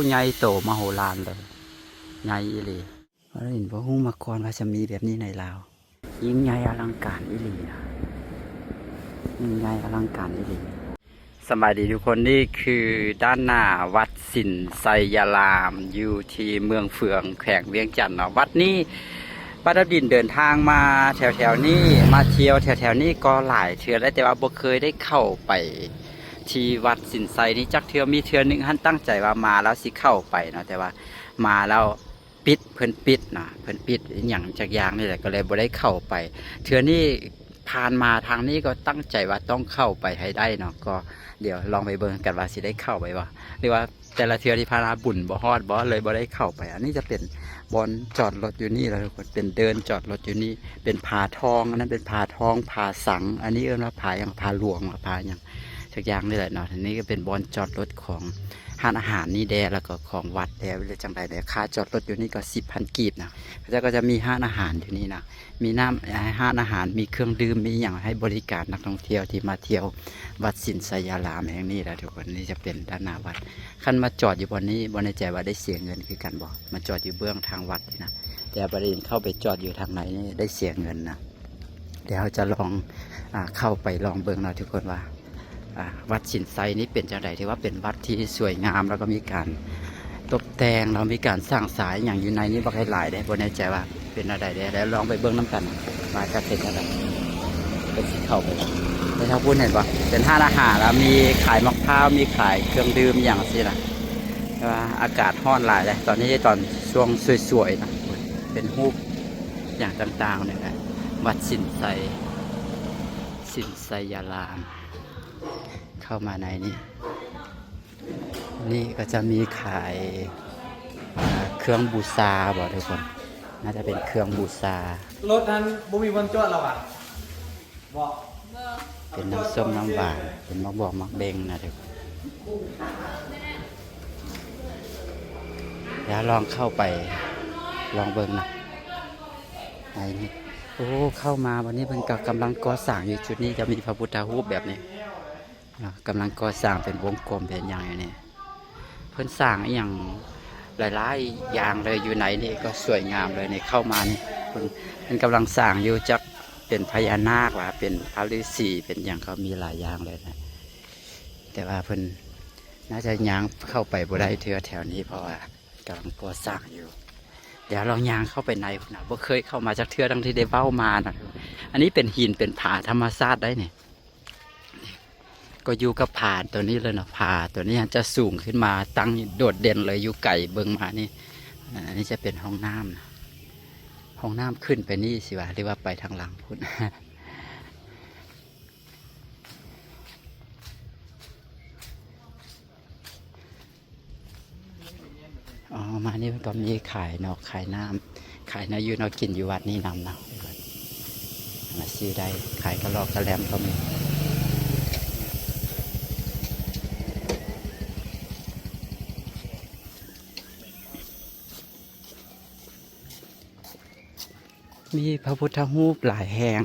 ใหญ่โตมโหฬารเลยใหญ่อีหลีเราเห็นว่าหุ้งมาก่อนว่าจะมีแบบนี้ในลาวยิ่งใหญ่อลังการอีหลีนะยิ่งใหญ่อลังการอีหลีสบายดีทุกคนนี่คือด้านหน้าวัดสินไซยารามอยู่ที่เมืองเฟืองแขวงเวียงจันทน์เนาะวัดนี้ป้าดดินเดินทางมาแถวๆนี้มาเที่ยวแถวๆนี้ก็หลายเทื่อแล้วแต่ว่าบ่เคยได้เข้าไปที่วัดสินไซนี้จักเทื่อมีเทื่อนึงท่านตั้งใจว่ามาแล้วสิเข้าไปเนาะแต่ว่ามาแล้วปิดเพิ่นปิดนะเพิ่นปิดอย่างจักอย่างนี่แหละก็เลยบ่ได้เข้าไปเทื่อนี้ผ่านมาทางนี้ก็ตั้งใจว่าต้องเข้าไปให้ได้เนาะก็เดี๋ยวลองไปเบิ่งกันว่าสิได้เข้าไปบ่หรือว่าแต่ละเทื่อที่พาราบุญบ่ฮอดบ่เลยบ่ได้เข้าไปอันนี้จะเป็นบอนจอดรถอยู่นี่แล้วทุกคนเป็นเดินจอดรถอยู่นี่เป็นผาทองอันนั้นเป็นผาทองผาสังอันนี้เอิ้นว่าผาอย่างผาหลวงผาอย่างสักอย่างนี่แหละเนาะอันนี้ก็เป็นบอนจอดรถของห้านอาหารนี่แดแล้วก็ของวัดแดหรือจังใดแดค่าจอดรถอยู่นี่ก็10,000 กีบนะก็จะมีห้านอาหารอยู่นี่นะมีน้ำห้านอาหารมีเครื่องดื่มมีอย่างให้บริการนักท่องเที่ยวที่มาเที่ยววัดสินไซยารามแห่งนี้แหละทุกคนนี่จะเป็นด้านหน้าวัดขั้นมาจอดอยู่บนนี้บนในใจว่าได้เสียเงินคือกันบอกมาจอดอยู่เบื้องทางวัดนี่นะแต่ประเด็นเข้าไปจอดอยู่ทางไหนนี่ได้เสียเงินนะเดี๋ยวเราจะลองเข้าไปลองเบื้องเราทุกคนว่าวัดสินไซนี้เป็นจังไดที่ว่าเป็นวัดที่สวยงามแล้วก็มีการตกแต่งเรามีการสร้างสายอย่างอยู่ในนี้บักหลายได้บนในใจว่าเป็นอะไรได้แล้วลองไปเบื้องน้ำกันมาจะเป็นอะไรเป็นสิเข้าไปในทางพูดเห็นปะเป็นห้านอาหารแล้วมีขายมะพร้าวมีขายเครื่องดื่มอย่างสินะว่าอากาศร้อนหลายเลยตอนนี้ตอนช่วงสวยๆนะเป็นรูปอย่างต่างๆเนี่ยนะวัดสินไซยารามเข้ามาในนี้นี่ก็จะมีขายเครื่องบูชาบอกทุกคนน่าจะเป็นเครื่องบูชารถนั้นบุมีบนจอดเราอ่ะบอกเป็นน้ำส้มน้ำหวานเป็นมักบอกมักเบงนะทุกคนแล้วลองเข้าไปลองเบิ่งนะไอ้นี่โอ้เข้ามาวันนี้มันกำลังก่อสร้างอยู่จุดนี้จะมีพระพุทธรูปแบบนี้กำลังก่อสร้างเป็นวงกลมเป็นอย่างนี้เพิ่นสร้างอย่างหลายๆอย่างเลยอยู่ไหนนี่ก็สวยงามเลยนี่เข้ามานี่มันกำลังสร้างอยู่จักเป็นพญานาคว่าเป็นพระฤาษีเป็นอย่างเขามีหลายอย่างเลยนะแต่ว่าเพิ่นน่าจะย่างเข้าไปบ่ได้เทื่อแถวนี้เพราะว่ากำลังก่อสร้างอยู่เดี๋ยวลองย่างเข้าไปในนะบ่เคยเข้ามาจากเทื่อทั้งที่ได้เว้ามานะอันนี้เป็นหินเป็นผาธรรมชาติได้เนี่ยก็อยู่กับผาตัวนี้เลยเนาะผาตัวนี้จะสูงขึ้นมาตั้งโดดเด่นเลยอยู่ไก่เบิ่งมานี่อันนี้จะเป็นห้องน้ำนะห้องน้ำขึ้นไปนี่สิวะหรือว่าไปทางหลังพุ่นอ๋อมานี่มันก็มีขายนอกขายน้ำขายเนื้ออยู่นอกกินอยู่วัดนี่นำนะมาซื้อได้ขายกระลอกกระแลมก็มีพระพุทธรูปหลายแห่ง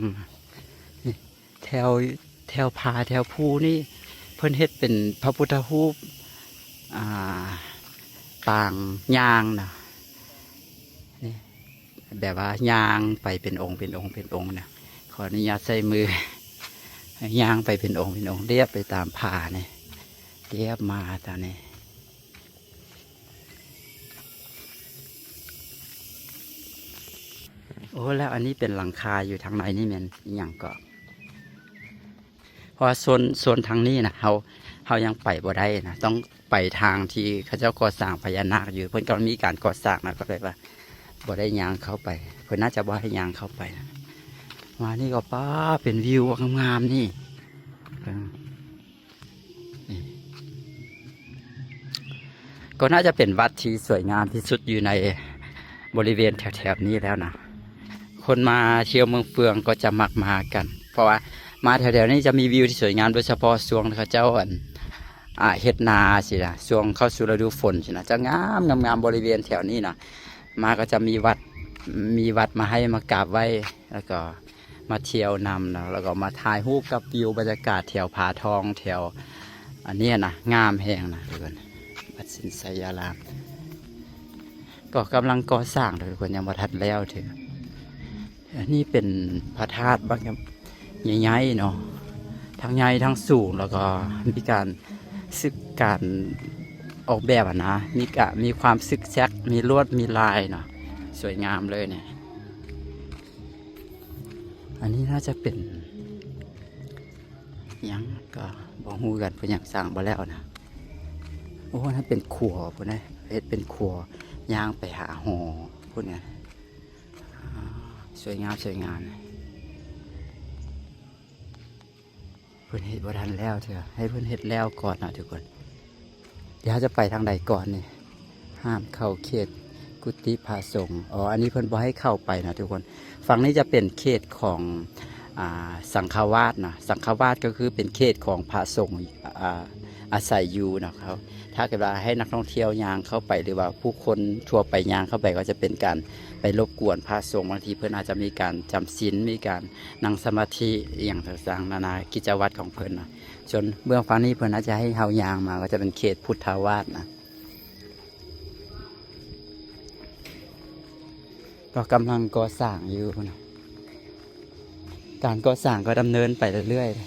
แถวผาแถวภูนี่เพิ่นเฮ็ดเป็นพระพุทธรูปต่างยางนะนี่แบบว่ายางไปเป็นองค์นะขออนุญาตใส่มือยางไปเป็นองค์เรียบไปตามผาเนี่ยเรียบมาตอนนี้โอ้แล้วอันนี้เป็นหลังคาอยู่ทางไหนนี่มันอย่างก็เพราะโซนทางนี้นะเขายังไปบ่ได้นะต้องไปทางที่เขาเจ้าก่อสร้างพญานาคอยู่เพิ่นก็มีการก่อสร้างนะก็เลยว่าบ่ได้ยางเข้าไปเพิ่นน่าจะบ่ให้ยางเข้าไปนะมานี่ก็ป้าเป็นวิวงามๆนี่ก็น่าจะเป็นวัดที่สวยงามที่สุดอยู่ในบริเวณแถวๆนี้แล้วนะคนมาเที่ยวเมืองเฟืองก็จะมักมากันเพราะว่ามาแถวๆนี้จะมีวิวที่สวยงามโดยเฉพาะช่วงเขาเจ้าเฮ็ดนาสินะช่วงเข้าสู่ฤดูฝนสินะจะงามบริเวณแถวนี้นะมาก็จะมีวัดมาให้มากราบไหว้แล้วก็มาเที่ยวนำนะแล้วก็มาถ่ายรูปกับวิวบรรยากาศแถวผาทองแถวอันนี้นะงามแห้งนะทุกคนวัดสิ สินไสยารามก็กำลังก่อสร้างเลยคนยังบ่ทันแล้วเถอะอันนี้เป็นพระธาตุบางใหญ่ๆเนาะทั้งใหญ่ทั้งสูงแล้วก็มีการซึกการออกแบบนะมีความซึกแซกมีลวดมีลายเนาะสวยงามเลยเนี่ยอันนี้น่าจะเป็นยังก็บอกฮู้กันเพิ่นยังสร้างบ่แล้วนะโอ้นั่นเป็นครัวพุ่นนะเฮ็ดเป็นครัวย่างไปหาหอพุ่นเนี่ยสวยงามเพิ่นเฮ็ดบ่ทันแล้วเถอะให้เพิ่นเฮ็ดแล้วก่อนนะทุกคนเดี๋ยวจะไปทางใดก่อนนี่ห้ามเข้าเขตกุฏิพระสงฆ์อันนี้เพิ่นบ่ให้เข้าไปนะทุกคนฝั่งนี้จะเป็นเขตของสังฆวาสนะสังฆวาสก็คือเป็นเขตของพระสงฆ์อาศัยอยู่นะครับถ้าเกิดว่าให้นักท่องเที่ยวยางเข้าไปหรือว่าผู้คนทั่วไปยางเข้าไปก็จะเป็นการไปรบกวนพระสงฆ์บางทีเพื่อนอาจจะมีการจำศีลมีการนั่งสมาธิอย่างต่างๆนานากิจวัตรของเพื่อนนะจนเบื้องฝั่งนี้เพื่อนอาจจะให้เฮายางมาก็จะเป็นเขตพุทธาวาสนะก็กำลังก่อสร้างอยู่นะการก่อสร้างก็ดำเนินไปเรื่อยๆ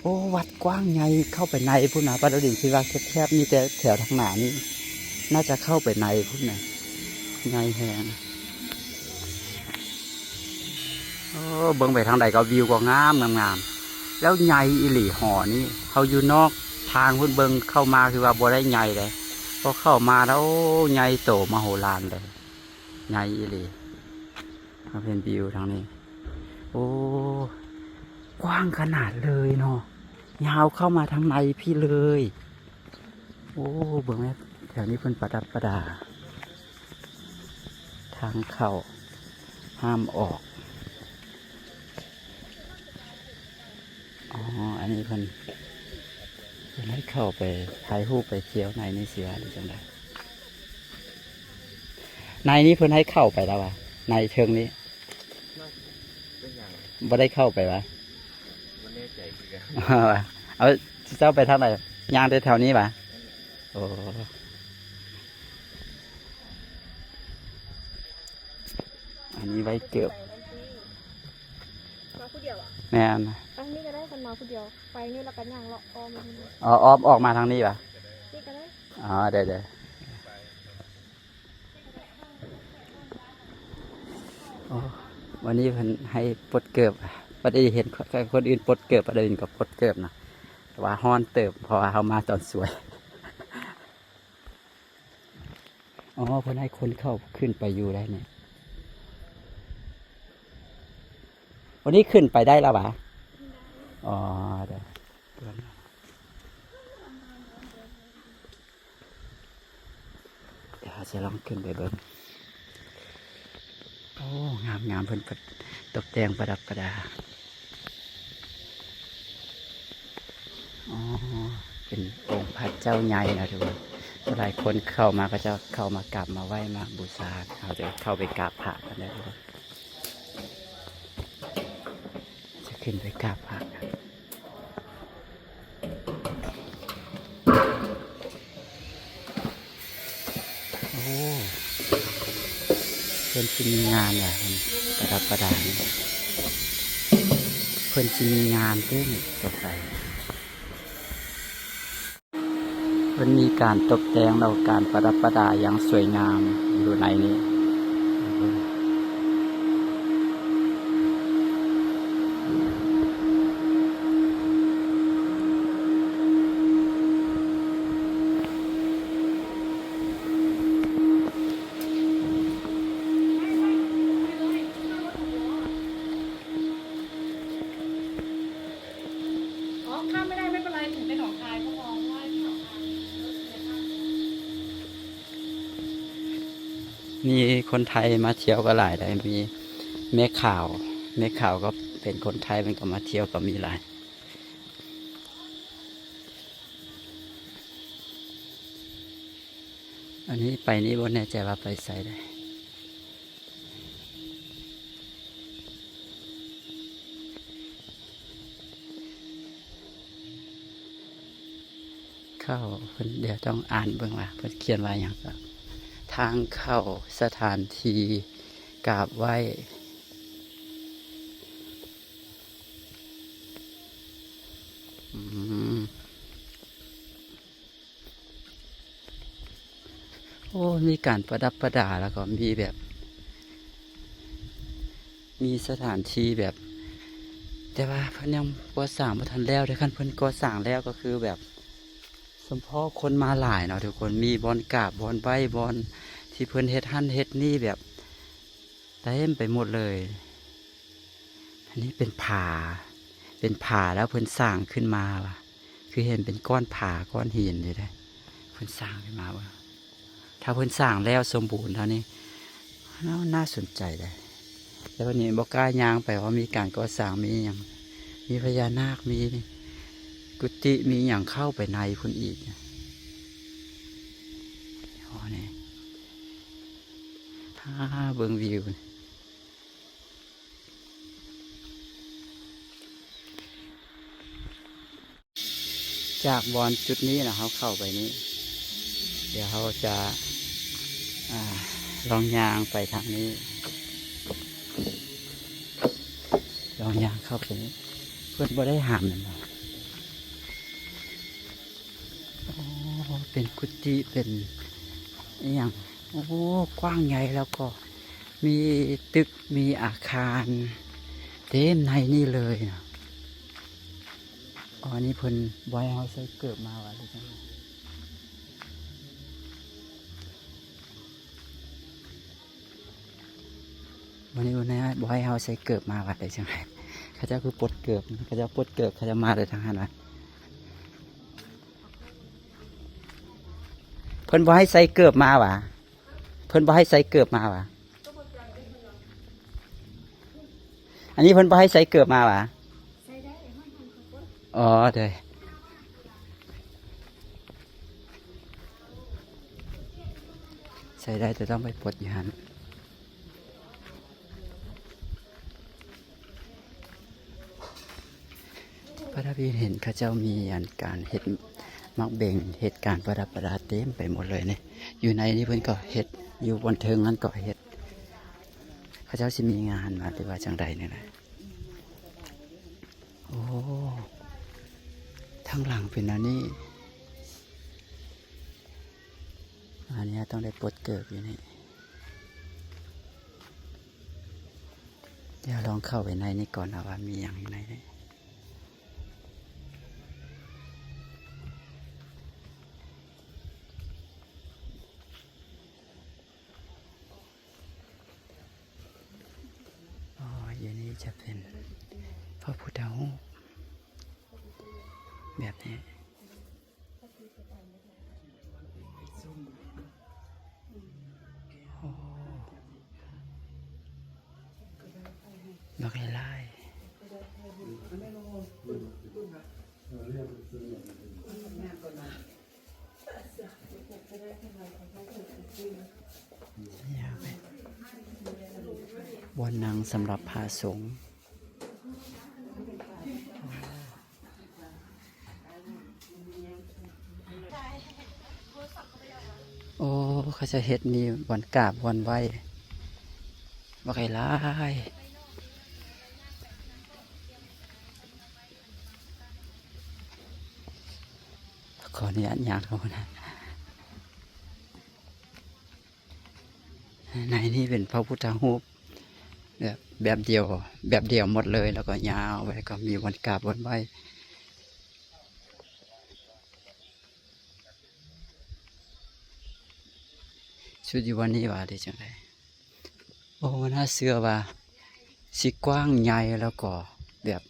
โอ้วัดกว้างใหญ่เข้าไปในพุ่นนะป้าดดินคิดว่าแคบๆมีแต่แถวทางหน้านี่น่าจะเข้าไปในพุ่นนะใหญ่แหงโอ้เบิ่งไปทางใดก็วิวก็งามแล้วใหญ่อิหลีหอนี่เขาอยู่นอกทางพุ่นเบิ่งเข้ามาคือว่าบ่ได้ใหญ่เลยพอเข้ามาแล้วใหญ่โตมโหฬารเลยใหญ่อิหลีเขาเป็นวิวทางนี้โอ้กว้างขนาดเลยเนาะยาวเข้ามาทางในพี่เลยโอ้เบิ่งแม่แถวนี้เพิ่นประดับประดาทางเข้าห้ามออกอันนี้เพิ่นให้เข้าไปถ่ายรูปไปเที่ยวในนี่เสียหรือจังไดในนี้เพิ่นให้เข้าไปแล้ววะในเชิงนี้บ่ได้เข้าไปวะเอาเจ้าไปทางไหนย่างได้แถวนี้ปะโอ้อันนี้ไว้เกือบมาผู้เดียวอ่ะแม่นอันนี้ก็ได้คนมาผู้เดียวไปนี่แล้วกันย่างเลาะอ้อมนี่อ้อมออกมาทางนี้ปะก็ได้เดี๋ยววันนี้เพิ่นให้ปลดเกือบประเดี๋ยวเห็นคนอื่นปลดเกือบประเดี๋ยวก็ปลดเกือบนะแต่ว่าฮ้อนเติบพอเขามาตอนสวยเพิ่นให้คนเข้าขึ้นไปอยู่ได้เนี่ยวันนี้ขึ้นไปได้แล้วปะเดี๋ยวจะลองขึ้นไปเบิ่งโอ้งามเพิ่นตกแต่งประดับประดาเป็นองค์พระเจ้าใหญ่นะทุกคนหลายคนเข้ามาก็จะเข้ามากราบมาไหว้มาบูชาเขาจะเข้าไปกราบพระกันได้ทุกคนจะขึ้นไปกราบพระโอ้เพิ่นจะมีงานอะไรประดับประดาเพิ่นจะมีงานเต้นสดใสมันมีการตกแต่งแล้วการประดับประดาอย่างสวยงามอยู่ในนี้ข้ามไม่ได้ไม่เป็นไรถึงไปหนองคายก็มองว่าที่หนองคายมีคนไทยมาเที่ยวก็หลายได้มีแม่ข่าวก็เป็นคนไทยมันก็มาเที่ยวก็มีหลายอันนี้ไปนี่บ่แน่ใจว่าไปใส่ได้ เข้าเพิ่นเดี๋ยวต้องอ่านเบิ่งว่าเพิ่นเขียนว่าหยังก็ทางเข้าสถานที่กราบไหว้อืมโอ้มีการประดับประดาแล้วก็มีแบบ มีสถานที่แบบ แต่ว่าเพิ่นยังก่อสร้างบ่ทันแล้วเด้อคันเพิ่นก่อสร้างแล้วก็คือแบบสมพอคนมาหลายเนาะทุกคนมีบอนกราบบอนไหว้บอนที่เพิ่นเฮ็ดหั่นเฮ็ดนี่แบบเต็มไปหมดเลย อันนี้เป็นผาเป็นผาแล้วเพิ่นสร้างขึ้นมาว่ะคือเห็นเป็นก้อนผาก้อนหินเลยได้เพิ่นสร้างขึ้นมาว่ะถ้าเพิ่นสร้างแล้วสมบูรณ์เท่านี้น่าสนใจเลยแต่วันนี้บอกล้าย่างไปว่ามีการก่อสร้างมีอย่างมีพญานาคมีกุฏิมีอย่างเข้าไปในพุ่นอีกอ๋อนี่เบิ่งวิวจากบอนจุดนี้นะเขาเข้าไปนี้ เดี๋ยวเขาจะลองยางไปทางนี้ลองยางเข้าไปนี้เพื่อนบ่ได้ห้ามนั่นหรอโอ้เป็นกุฏิเป็นอหย่างโอ้กว้างใหญ่แล้วก็มีตึกมีอาคารเต็มในนี่เลยนะอ๋อนี่เพิ่นบอยเขาใส่เกิดมาว่ะทุกคนวันนี้วันนี้บอยเขาใส่เกิดมาวัดเลยใช่ไหมเขาเจ้าคือปลดเกิดเขาเจ้าปลดเกิดเขาจะมาเลยทางนั้นนะเพิ่นบ่ให้ใส่เกิดมาวะเพิ่นบ่ให้ใส่เกิดมาวะอันนี้เพิ่นบ่ให้ใส่เกิดมาวะอ๋อเด้อใส่ได้แต่ต้องไปปลดอยู่หันพระราบีเห็นเขาเจ้ามีอันการเห็ดมักเบ่งเหตุการณ์ประดับประดาเต็มไปหมดเลยเนี่ยอยู่ในนี้เพิ่นก็เห็ดอยู่บนเทิงนั้นก็เห็ดเขาเจ้าสิมีงานมาหรือว่าจังใดเนี่ยนะโอ้ทั้งหลังเป็นอันนี้อันนี้ต้องได้ปลดเกิดอยู่นี่เดี๋ยวลองเข้าไปในนี้ก่อนนะว่ามีอย่างในนี้อ๋ออย่างนี้จะเป็นพระพุทธรูปแบบนี้บักไล่บนนังสำหรับพาสงฆ์โอ้เขาจะเฮ็ดมีวันกราบวันไหวบักไล่ขออนุญาตยากเขานะในนี่เป็นพระพุทธรูปแบบเดียวหมดเลยแล้วก็ยาวไปก็มีวันกราบวันไหวชุดอยู่วันนี้ว่าได้จังไดโอ้น่าเชื่อว่าสิกว้างใหญ่แล้วก็แบบ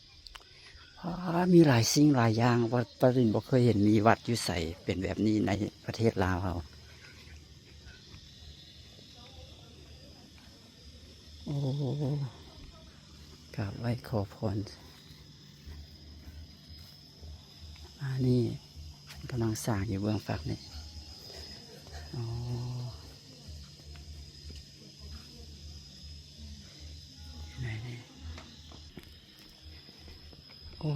มีหลายสิ่งหลายอย่างว่าปริญบ่เคยเห็นมีวัดอยู่ใส่เป็นแบบนี้ในประเทศลาวเราโอ้กราบไหว้ขอพรนี่กำลังสร้างอยู่เบื้องฝักนี่อ๋อไหนนี่โอ้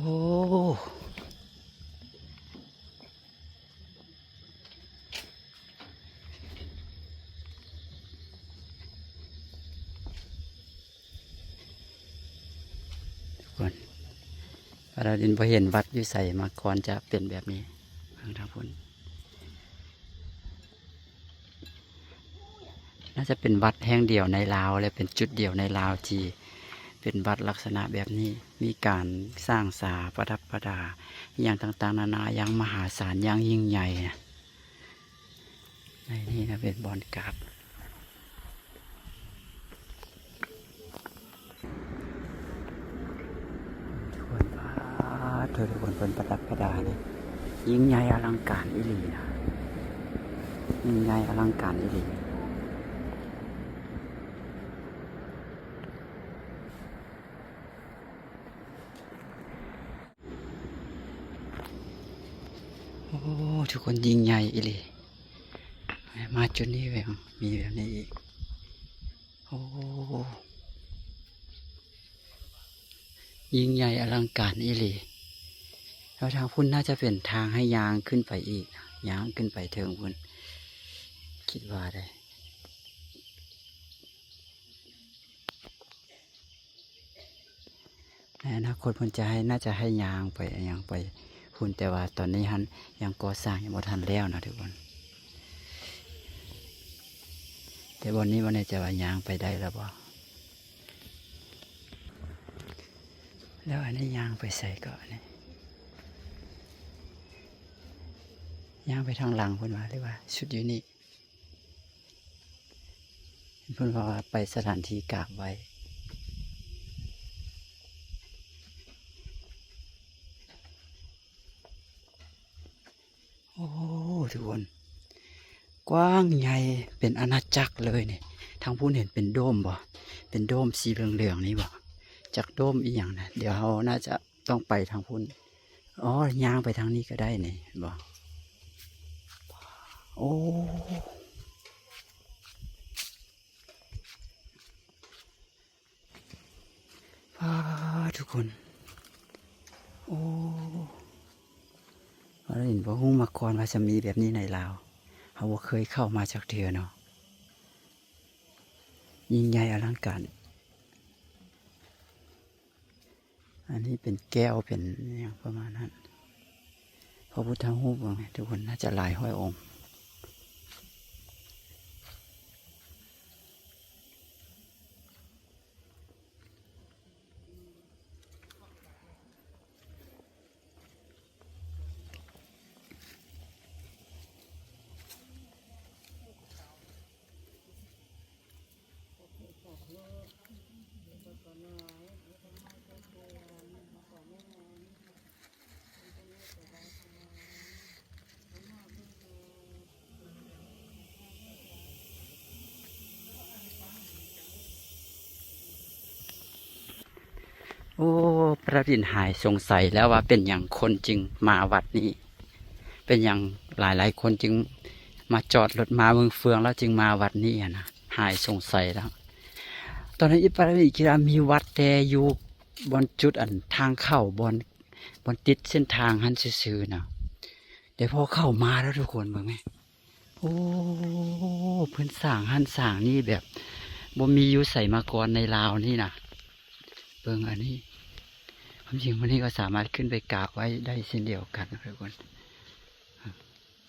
คนพระดินพอเห็นวัดอยู่ใส่มาก่อนจะเป็นแบบนี้ทางพุ่นน่าจะเป็นวัดแห่งเดียวในลาวและเป็นจุดเดียวในลาวที่เป็นวัดลักษณะแบบนี้มีการสร้างศาลประดับประดาอย่างต่างๆนานาอย่างมหาศาลอย่างยิ่งใหญ่ในนี้นะเป็นบอนกราบทุกคนทุกคนเป็นประดับประดาเนี่ยยิ่งใหญ่อลังการอิลีนะยิ่งใหญ่อลังการอิลีโอ้ทุกคนยิ่งใหญ่อิลีมาจุดนี้แบบมีแบบนี้อีกโอ้ยิ่งใหญ่อลังการอิลีแล้วทางพุ่นน่าจะเป็นทางให้ยางขึ้นไปอีกยางขึ้นไปเทิงพุ่นคิดว่าได้ในอนาคตพุ่นจะให้น่าจะให้ยางไปยางไปพุ่นแต่ว่าตอนนี้ฮันยังก่อสร้างยังบ่ทันแล้วนะทุกคนแต่วันนี้วันนี้จะว่ายางไปได้แล้วบ่แล้วอันนี้ยางไปใส่ก่อนนี่ยางไปทางหลังพุ่นว่าหรือว่าชุดอยู่นี่พุ่นว่าไปสถานที่กราบไว้โอ้ทุกคนกว้างใหญ่เป็นอาณาจักรเลยเนี่ยทางพุ่นเห็นเป็นโดมบ่เป็นโดมสีเหลืองๆนี่บ่จากโดมอีกอย่างนะเดี๋ยวเราน่าจะต้องไปทางพุ่นอ๋อย่างไปทางนี้ก็ได้นี่บ่โอ้ว้าทุกคนโอ้เราเห็นว่าหุ้งมาก่อนว่าจะมีแบบนี้ในลาวเขาว่าเคยเข้ามาจากเถื่อเนาะยิ่งใหญ่อลังการอันนี้เป็นแก้วเป็นอย่างประมาณนั้นพระพุทธรูปว่าไงทุกคนน่าจะหลายห้อยองค์โอ้พระดินหายสงสัยแล้วว่าเป็นอย่างคนจึงมาวัดนี้ เป็นอย่างหลายคนจึงมาจอดรถมาเมืองเฟืองแล้วจึงมาวัดนี้นะหายสงสัยแล้ว ตอนนี้อิปราคิรามีวัดแต่อยู่บนจุดอันทางเข้าบนติดเส้นทางหันซื่อๆนะเดี๋ยวพอเข้ามาแล้วทุกคนเบิ่งไหมโอ้เพิ่นสร้างหันสร้างนี่แบบบ่มีอยู่ใส่มาก่อนในลาวนี่นะเบิ่งอันนี้ความจริงวันนี้ก็สามารถขึ้นไปกราบไว้ได้เช่นเดียวกันนะทุกคน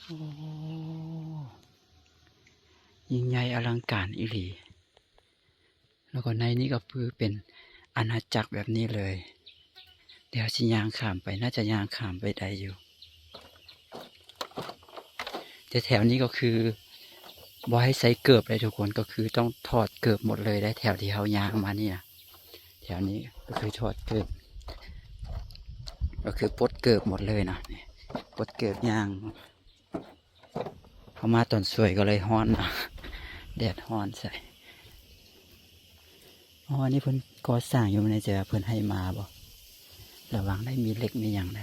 โอ้ยิ่งใหญ่อลังการอิหลีแล้วก็ในนี้ก็คือเป็นอาณาจักรแบบนี้เลย เดี๋ยวสิยางข้ามไปน่าจะยางข้ามไปได้อยู่แต่แถวนี้ก็คือบ่ให้ใส่เกือบเลยทุกคนก็คือต้องถอดเกือบหมดเลยได้แถวที่เขายางมานี่นะแถวนี้ก็คือถอดเกือบก็คือปลดเกือบหมดเลยนะนี่ปลดเกือบยางเขามาตอนสวยก็เลยฮ้อนนะแดดฮ้อนใส่อ๋อนี่เพิ่นก่อสร้างอยู่ในใจเพิ่นให้มาบ่ระวังได้มีเล็กมีอย่างใด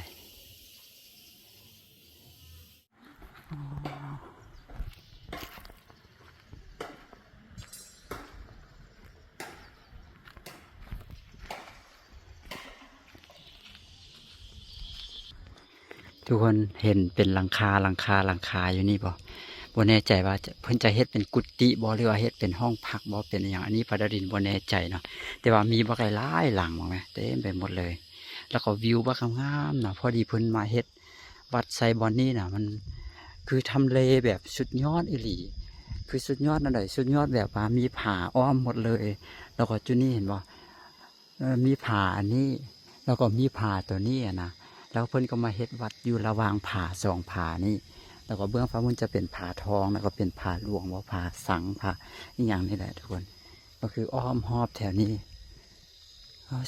ทุกคนเห็นเป็นหลังคาอยู่นี่บ่ บ่แน่ใจว่าเพิ่นจะเฮ็ดเป็นกุฏิบ่หรือว่าเฮ็ดเป็นห้องพักบ่เป็นอหย่างอันนี้พระดารินบ่แน่ใจเนาะแต่ว่ามีบักหลายหลังบ่แม่เต็มไปหมดเลย แล้วก็วิวบักงามๆเนาะพอดีเพิ่นมาเฮ็ดวัดไซบอนนี่น่ะมันคือทำเลแบบสุดยอดอีหลีคือสุดยอดนั่นเลยสุดยอดแบบว่ามีผาอ้อมหมดเลย แล้วก็จุดนี้เห็นบ่มีผาอันนี้แล้วก็มีผาตัวนี้อะนะแล้วเพิ่นก็มาเฮ็ดวัดอยู่ระหว่างผาสองผานี่แล้วก็เบื้องฟ้ามันจะเป็นผาทองแล้วก็เป็นผาหลวงว่าผาสังผาอีกอย่างนี่แหละทุกคนก็คืออ้อมหอบแถวนี้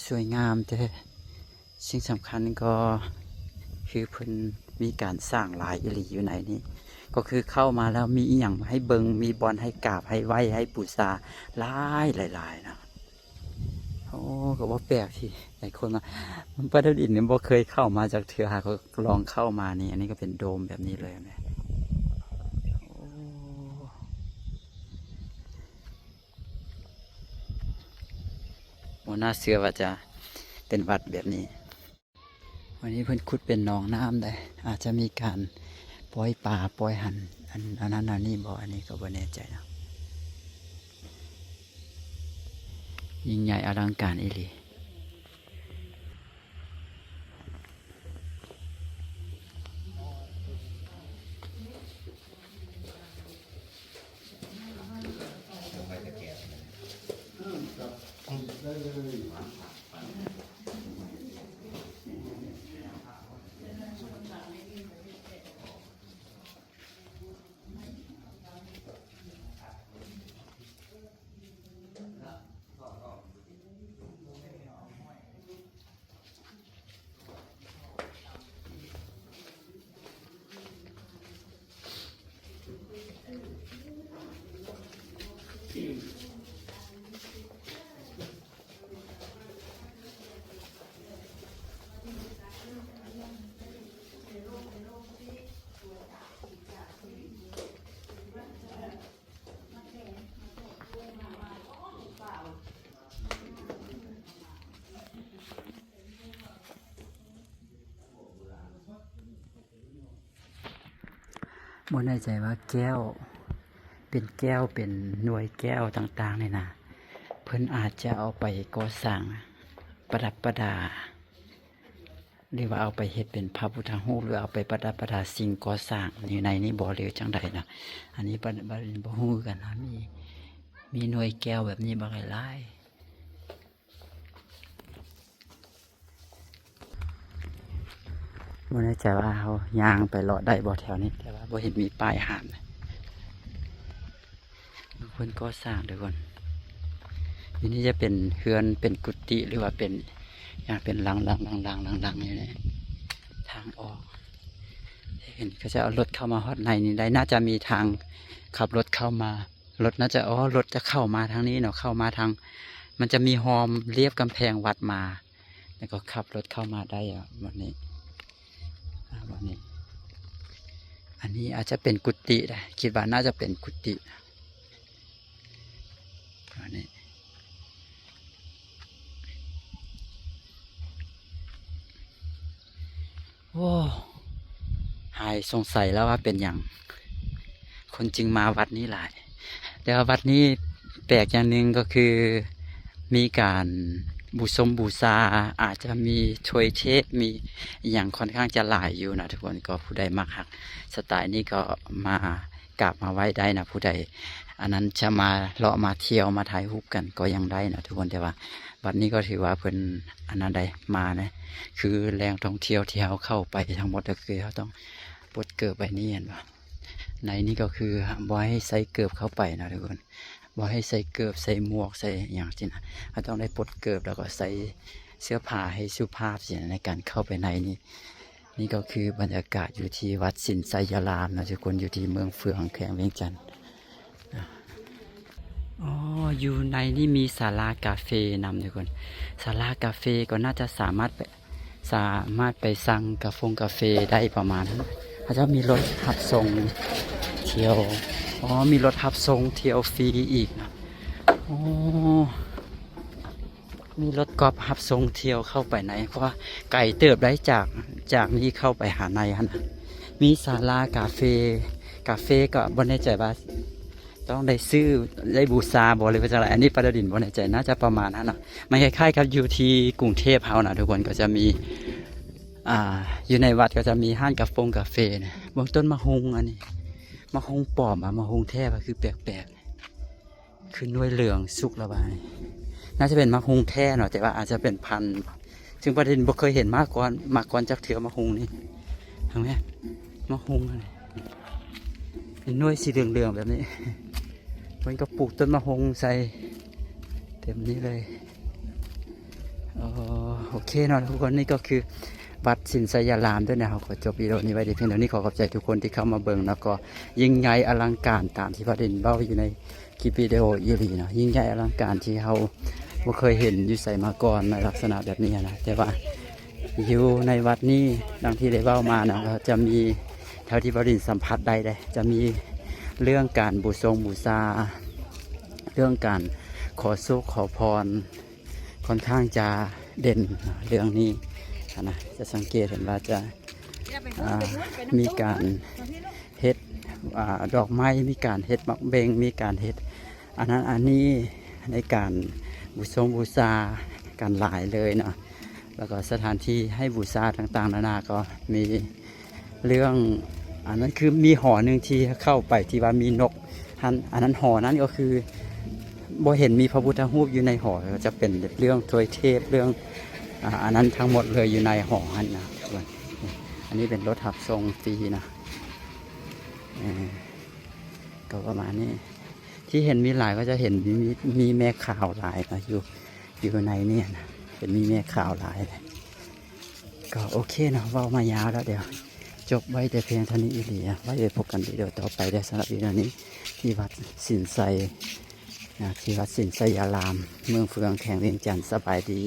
สวยงามแต่สิ่งสำคัญก็คือเพิ่นมีการสร้างหลายอีหลีอยู่ในนี้ก็คือเข้ามาแล้วมีอีหยังให้เบิงมีบอลให้กราบให้ไหว้ให้บูชาหลายนะโอ้ก็ว่าแปลกที่หลายคนมาพระดารินเนี่ยบ่เคยเข้ามาจากเถื่อหากลองเข้ามานี่อันนี้ก็เป็นโดมแบบนี้เลยไหมโอ้น่าเชื่อว่าจะเป็นวัดแบบนี้วันนี้เพิ่นขุดเป็นหนองน้ำได้อาจจะมีการปล่อยป่าปล่อยหันอันนั้นอันนี้บ่อันนี้ก็บ่แน่ใจนะยิ่งใหญ่อลังการอีหลีบ่แน่ใจว่าแก้วเป็นแก้วเป็นหน่วยแก้วต่างๆนี่นะเพิ่นอาจจะเอาไปก่อสร้างประดับประดาหรือว่าเอาไปเฮ็ดเป็นพระพุทธรูปหรือเอาไปประดับประดาสิ่งก่อสร้างอยู่ในนี้บ่หรือจังใดนะอันนี้บ่ฮู้กันนะมีหน่วยแก้วแบบนี้บักหลายบ่แน่ใจว่าเขาย่างไปเลาะได้บ่แถวนี้แต่ว่าบ่เห็นมีป้ายห้ามเลยเพิ่นก่อสร้างเด้อก่อนอันนี้จะเป็นเฮือนเป็นกุฏิหรือว่าเป็นอย่างเป็นลังอยู่ในทางออกเห็นเขาจะเอารถเข้ามาฮอดในนี่ได้น่าจะมีทางขับรถเข้ามารถน่าจะรถจะเข้ามาทางนี้เนาะเข้ามาทางมันจะมีฮอมเรียบกำแพงวัดมาแล้วก็ขับรถเข้ามาได้วันนี้อันนี้อาจจะเป็นกุฏิได้คิดว่าน่าจะเป็นกุฏิอันนี้โอ้หายสงสัยแล้วว่าเป็นอย่างคนจึงมาวัดนี้หลายแต่ว่าวัดนี้แปลกอย่างหนึ่งก็คือมีการบูชาอาจจะมีถ้วยเทศมีอย่างค่อนข้างจะหลายอยู่นะทุกคนก็ผู้ใดมักฮักสไตล์นี้ก็มากราบมาไหว้ได้นะผู้ใดอันนั้นจะมาเลาะมาเที่ยวมาถ่ายรูปกันก็ยังได้นะทุกคนแต่ว่าวัดนี้ก็ถือว่าเพิ่นอันนั้นได้มานะคือแหล่งท่องเที่ยวที่เขาเข้าไปทั้งหมดก็คือเขาต้องปลดเกิบไปนี่เห็นปะในนี้ก็คือบ่ให้ใส่เกิบเข้าไปนะทุกคนบ่ให้ใส่เกิบใส่หมวกใส่อย่างที่นะเขาต้องได้ปลดเกิบแล้วก็ใส่เสื้อผ้าให้สุภาพสิในการเข้าไปในนี้นี่ก็คือบรรยากาศอยู่ที่วัดสินไสยารามนะทุกคนอยู่ที่เมืองเฟืองแขวงเวียงจันทร์อยู่ในนี่มีศาลากาเฟ่นำทุกคนศาลากาเฟ่ก็น่าจะสามารถไปสั่งกาแฟได้ประมาณนั้นเขาจะมีรถขับส่งเที่ยวมีรถขับส่งเที่ยวฟรีอีกนะมีรถกอล์ฟขับส่งเที่ยวเข้าไปไหนเพราะว่าไก่เติบได้จากนี้เข้าไปหาในฮะนะมีศาลากาเฟ่ กาแฟก็บ่แน่ใจว่าต้องได้ซื้อได้บูชาบ่หรือว่าจะอะไรอันนี้ปาราดินบ่แน่ใจน่าจะประมาณนั้นนะมันคล้ายๆกับอยู่ที่กรุงเทพเฮานะทุกคนก็จะมีอยู่ในวัดก็จะมีห้างกาแฟนะเบื้องต้นมะฮงอันนี้มะฮงปลอมมะฮงแท้ก็คือแปลกๆคือหน่วยเหลืองสุกระบายน่าจะเป็นมะฮงแท้เนาะแต่ว่าอาจจะเป็นพันธุ์ซึ่งประเด็นบ่เคยเห็นมาก่อนจากเถือมะฮงนี่ทำไมมะฮงอะไรเป็นหน่วยสีเหลืองๆแบบนี้มันก็ปลูกต้นมะฮงใส่เต็มนี้เลยโอเคเนาะทุกคนนี่ก็คือวัดสินไสยารามด้วยนะครับขอจบวิดีโอนี้ไว้เพียงเท่านี้ขอขอบใจทุกคนที่เข้ามาเบิ่งแล้วก็ยิ่งใหญ่อลังการตามที่พระเด่นเบ้าอยู่ในคลิปวิดีโออีหลีเนาะยิ่งใหญ่อลังการที่เราบ่เคยเห็นอยู่ใส่มาก่อนในลักษณะแบบนี้นะแต่ว่าอยู่ในวัดนี้ดังที่ได้เบ้ามานะจะมีเท่าที่พระเด่นสัมผัสได้เลยจะมีเรื่องการบูชาเรื่องการขอโชคขอพรค่อนข้างจะเด่นเรื่องนี้นะจะสังเกตเห็นว่าจะมีการเฮ็ดดอกไม้มีการเฮ็ดมักเบงมีการเฮ็ดอันนั้นอันนี้ในการบูชาการหลายเลยเนาะแล้วก็สถานที่ให้บูชาต่างๆนานาก็มีเรื่องอันนั้นคือมีหอหนึ่งที่เข้าไปที่ว่ามีนกอันนั้นหอนั้นก็คือบ่เห็นมีพระพุทธรูปอยู่ในหอจะเป็นเรื่องทวยเทพเรื่องอันนั้นทั้งหมดเลยอยู่ในหอนั้นนะอันนี้เป็นรถหับทรงฟรีนะก็ประมาณนี้ที่เห็นมีหลายก็จะเห็นมีแม่ข่าวหลายนะอยู่ในนี่นะเห็นมีแม่ข่าวหลายเลยก็โอเคนะว่ามายาวแล้วเดี๋ยวจบไว้แต่เพียงเท่านี้อีหลีไว้เดี๋ยวพบกันวิดีโอต่อไปได้สำหรับวิดีโอนี้ที่วัดสินไสที่วัดสินไสยารามเมืองเฟืองแข่งเวียงจันทร์สบายดี